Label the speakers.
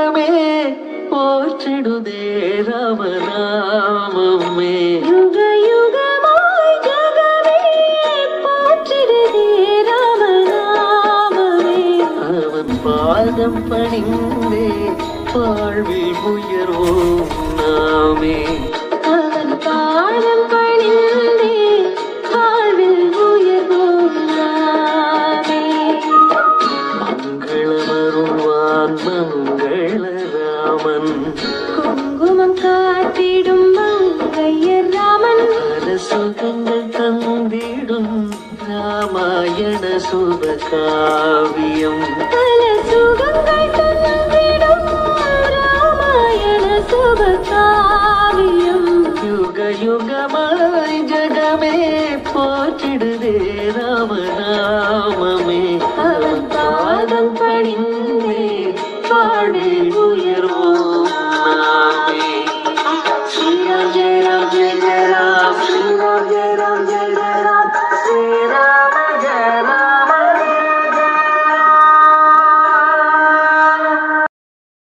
Speaker 1: ஜகமே போற்றிடுதே ராமநாமமே.
Speaker 2: யுக யுகமாய் ஜகமே போற்றிடுதே ராமநாமமே.
Speaker 1: அவன் பாதம் பணிந்தே வாழ்வில் உயர்வோம் நாமே.
Speaker 2: அவன் பாதம் பணிந்தே வாழ்வில் உயர்வோம் நாமே.
Speaker 1: மங்களமருள்வான் மங்கள ராமன்,
Speaker 2: குங்குமம் காத்திடும் மங்கையர் ராமன்.
Speaker 1: பல சுகங்கள் தந்திடும் ராமாயண சுப காவியம்.
Speaker 2: பல சுகங்கள் தந்திடும் ராமாயண சுப காவியம்.
Speaker 1: யுக யுகமாய் ஜகமே போற்றிடுதே ராமநாமமே.
Speaker 2: அவன் பாதம் பணிந்தே வாழ்வில் உயர்வோம்